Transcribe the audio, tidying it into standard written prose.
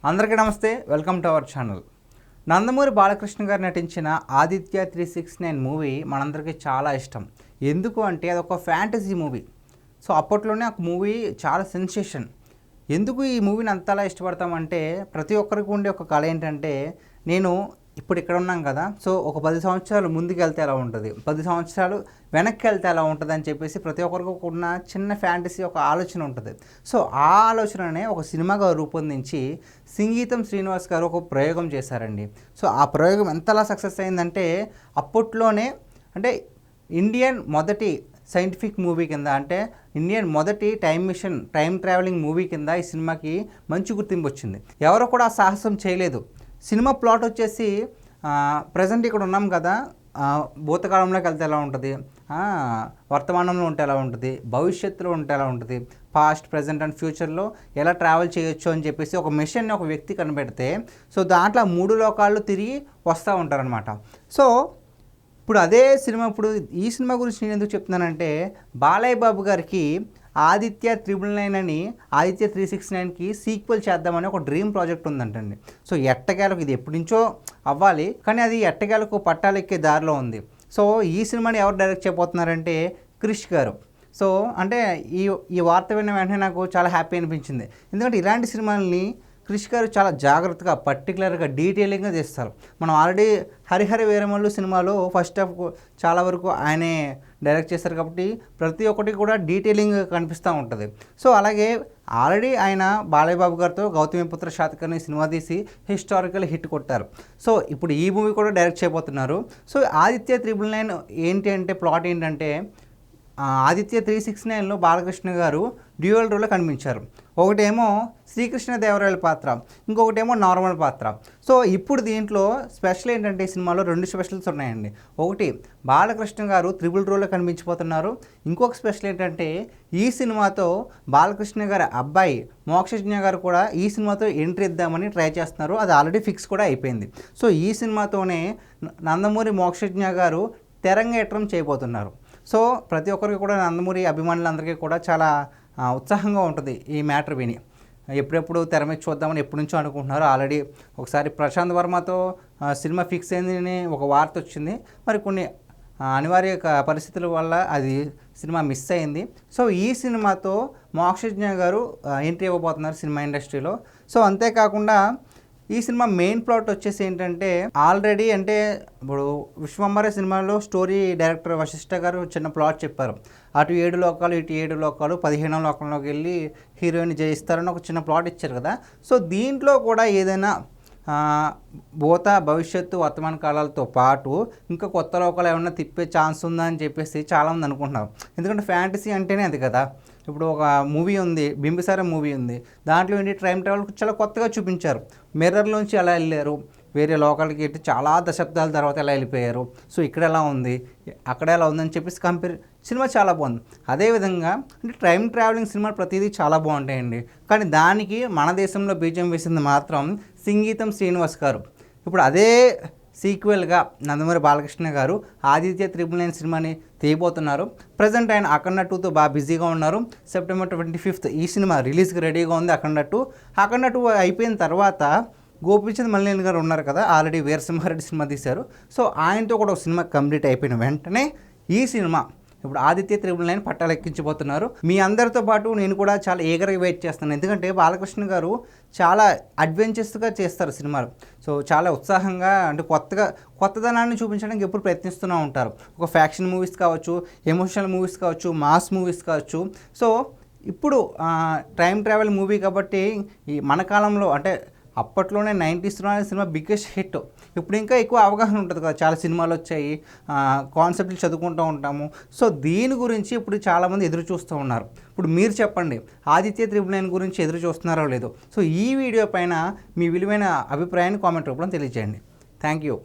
అందరికీ నమస్తే, welcome to our channel. Nandamuri Balakrishna గారు నటించిన ఆదిత్య 369 మూవీ మనందరికీ చాలా ఇష్టం. ఎందుకు అంటే అదొక ఫ్యాంటసీ మూవీ. సో అప్పట్లోనే ఒక మూవీ చాలా సెన్సేషన్. ఎందుకు ఈ మూవీని అంతలా ఇష్టపడతామంటే ప్రతి ఒక్కరికి ఉండే ఒక కళ ఏంటంటే, నేను ఇప్పుడు ఇక్కడ ఉన్నాం కదా, సో ఒక 10 సంవత్సరాలు ముందుకు వెళ్తే ఎలా ఉంటుంది, 10 సంవత్సరాలు వెనక్కి వెళ్తే ఎలా ఉంటుంది అని చెప్పేసి ప్రతి ఒక్కరికి ఉన్న చిన్న ఫ్యాంటసీ, ఒక ఆలోచన ఉంటుంది. సో ఆ ఆలోచననే ఒక సినిమాగా రూపొందించి సంగీతం శ్రీనివాస్ గారు ఒక ప్రయోగం చేశారండి. సో ఆ ప్రయోగం ఎంతలా సక్సెస్ అయిందంటే అప్పట్లోనే అంటే ఇండియన్ మొదటి సైంటిఫిక్ మూవీ కింద, అంటే ఇండియన్ మొదటి టైం ట్రావెలింగ్ మూవీ కింద ఈ సినిమాకి మంచి గుర్తింపు వచ్చింది. ఎవరో కూడా ఆ సాహసం చేయలేదు. సినిమా ప్లాట్ వచ్చేసి ప్రజెంట్ ఇక్కడ ఉన్నాం కదా, భూతకాలంలోకి వెళ్తే ఎలా ఉంటుంది, వర్తమానంలో ఉంటే ఎలా ఉంటుంది, భవిష్యత్తులో ఉంటే ఎలా ఉంటుంది, పాస్ట్, ప్రజెంట్ అండ్ ఫ్యూచర్లో ఎలా ట్రావెల్ చేయొచ్చు అని చెప్పేసి ఒక మిషన్ని ఒక వ్యక్తి కనిపెడితే, సో దాంట్లో 3 లోకాలు తిరిగి వస్తూ ఉంటారనమాట. సో ఇప్పుడు అదే సినిమా, ఇప్పుడు ఈ సినిమా గురించి నేను ఎందుకు చెప్తున్నానంటే, బాలయ్య బాబు గారికి ఆదిత్య 999 అని ఆదిత్య 369కి సీక్వెల్ చేద్దామని ఒక డ్రీమ్ ప్రాజెక్ట్ ఉందంటండి. సో ఎట్టకేలకు ఇది ఎప్పటి నుంచో అవ్వాలి, కానీ అది ఎట్టకేలకు పట్టాలెక్కే దారిలో ఉంది. సో ఈ సినిమాని ఎవరు డైరెక్ట్ చేయబోతున్నారంటే క్రిష్ గారు. సో అంటే ఈ వార్త విన్న వెంటనే నాకు చాలా హ్యాపీ అనిపించింది. ఎందుకంటే ఇలాంటి సినిమాలని క్రిష్ గారు చాలా జాగ్రత్తగా, పర్టికులర్గా, డీటెయిలింగ్గా చేస్తారు. మనం ఆల్రెడీ హరిహర వీరమల్లు సినిమాలో ఫస్ట్ హాఫ్ చాలా వరకు ఆయనే డైరెక్ట్ చేస్తారు కాబట్టి ప్రతి ఒక్కటి కూడా డీటెయిలింగ్ కనిపిస్తూ ఉంటుంది. సో అలాగే ఆల్రెడీ ఆయన బాలయ్య బాబు గారితో గౌతమిపుత్ర శాతకర్ణి సినిమా తీసి హిస్టారికల్ హిట్ కొట్టారు. సో ఇప్పుడు ఈ మూవీ కూడా డైరెక్ట్ చేయబోతున్నారు. సో ఆదిత్య 999 ఏంటి అంటే ప్లాట్ ఏంటంటే, ఆదిత్య 369లో బాలకృష్ణ గారు డ్యూయల్ రోల్లో కనిపించారు. ఒకటేమో శ్రీకృష్ణదేవరాయల పాత్ర, ఇంకొకటేమో నార్మల్ పాత్ర. సో ఇప్పుడు దీంట్లో స్పెషల్ ఏంటంటే ఈ సినిమాలో 2 స్పెషల్స్ ఉన్నాయండి. ఒకటి, బాలకృష్ణ గారు త్రిబుల్ రోల్లో కనిపించిపోతున్నారు. ఇంకొక స్పెషల్ ఏంటంటే ఈ సినిమాతో బాలకృష్ణ గారి అబ్బాయి మోక్షజ్ఞ గారు కూడా ఈ సినిమాతో ఎంట్రీ ఇద్దామని ట్రై చేస్తున్నారు. అది ఆల్రెడీ ఫిక్స్ కూడా అయిపోయింది. సో ఈ సినిమాతోనే నందమూరి మోక్షజ్ఞ గారు తెరంగేట్రం చేయబోతున్నారు. సో ప్రతి ఒక్కరికి కూడా, నందమూరి అభిమానులందరికీ కూడా చాలా ఉత్సాహంగా ఉంటుంది ఈ మ్యాటర్ విని. ఎప్పుడెప్పుడు తెర మీద చూద్దామని ఎప్పటి నుంచో అనుకుంటున్నారు. ఆల్రెడీ ఒకసారి ప్రశాంత్ వర్మతో సినిమా ఫిక్స్ అయిందని ఒక వార్త వచ్చింది. మరి కొన్ని అనివార్య పరిస్థితుల వల్ల అది సినిమా మిస్ అయింది. సో ఈ సినిమాతో మోక్షజ్ఞ గారు ఎంట్రీ ఇవ్వబోతున్నారు సినిమా ఇండస్ట్రీలో. సో అంతేకాకుండా ఈ సినిమా మెయిన్ ప్లాట్ వచ్చేసి ఏంటంటే, ఆల్రెడీ అంటే ఇప్పుడు విశ్వంబర సినిమాలో స్టోరీ డైరెక్టర్ వశిష్ఠ గారు చిన్న ప్లాట్ చెప్పారు. అటు 7 లోకాలు, ఇటు 7 లోకాలు, 15వ లోకంలోకి వెళ్ళి హీరోయిన్ జయిస్తారని ఒక చిన్న ప్లాట్ ఇచ్చారు కదా. సో దీంట్లో కూడా ఏదైనా భూత, భవిష్యత్తు, వర్తమాన కాలాలతో పాటు ఇంకా కొత్త లోకాలు ఏమన్నా తిప్పే ఛాన్స్ ఉందా అని చెప్పేసి చాలామంది అనుకుంటున్నారు. ఎందుకంటే ఫ్యాంటసీ అంటేనే అది కదా. ఇప్పుడు ఒక మూవీ ఉంది, బింబిసార మూవీ ఉంది, దాంట్లో ఏంటి టైం ట్రావెల్ చాలా కొత్తగా చూపించారు. మిర్రర్లోంచి ఎలా వెళ్ళారు, వేరే లోకాలకి ఏంటి చాలా దశాబ్దాల తర్వాత ఎలా వెళ్ళిపోయారు, సో ఇక్కడ ఎలా ఉంది, అక్కడ ఎలా ఉందని చెప్పేసి సినిమా చాలా బాగుంది. అదేవిధంగా అంటే టైం ట్రావెలింగ్ సినిమాలు ప్రతిదీ చాలా బాగుంటాయండి, కానీ దానికి మన దేశంలో బీజం వేసింది మాత్రం సంగీతం శ్రీనివాస్ గారు. ఇప్పుడు అదే సీక్వెల్గా నందమూరి బాలకృష్ణ గారు ఆదిత్య 999 సినిమాని తీయబోతున్నారు. ప్రజెంట్ ఆయన అఖండ 2తో బాగా బిజీగా ఉన్నారు. సెప్టెంబర్ 25th ఈ సినిమా రిలీజ్కి రెడీగా ఉంది. అఖండ 2 అయిపోయిన తర్వాత గోపీచంద్ మల్లేని గారు ఉన్నారు కదా, ఆల్రెడీ వీరసింహారెడ్డి సినిమా తీశారు. సో ఆయనతో కూడా ఒక సినిమా కంప్లీట్ అయిపోయిన వెంటనే ఈ సినిమా ఇప్పుడు ఆదిత్య 999 పట్టాలెక్కించబోతున్నారు. మీ అందరితో పాటు నేను కూడా చాలా ఈగర్గా వెయిట్ చేస్తాను. ఎందుకంటే బాలకృష్ణ గారు చాలా అడ్వెంచర్స్గా చేస్తారు సినిమాలు. సో చాలా ఉత్సాహంగా, అంటే కొత్తదనాన్ని చూపించడానికి ఎప్పుడు ప్రయత్నిస్తూనే ఉంటారు. ఒక ఫ్యాక్షన్ మూవీస్ కావచ్చు, ఎమోషనల్ మూవీస్ కావచ్చు, మాస్ మూవీస్ కావచ్చు. సో ఇప్పుడు టైం ట్రావెల్ మూవీ కాబట్టి ఈ మన కాలంలో అంటే అప్పట్లోనే 90sలో సినిమా బిగ్గెస్ట్ హిట్. ఇప్పుడు ఇంకా ఎక్కువ అవగాహన ఉంటుంది కదా, చాలా సినిమాలు వచ్చాయి, కాన్సెప్ట్లు చదువుకుంటూ ఉంటాము. సో దీని గురించి ఇప్పుడు చాలామంది ఎదురు చూస్తూ ఉన్నారు. ఇప్పుడు మీరు చెప్పండి, ఆదిత్య 999 గురించి ఎదురు చూస్తున్నారో లేదో. సో ఈ వీడియో పైన మీ విలువైన అభిప్రాయాన్ని కామెంట్ రూపంలో తెలియజేయండి. Thank you.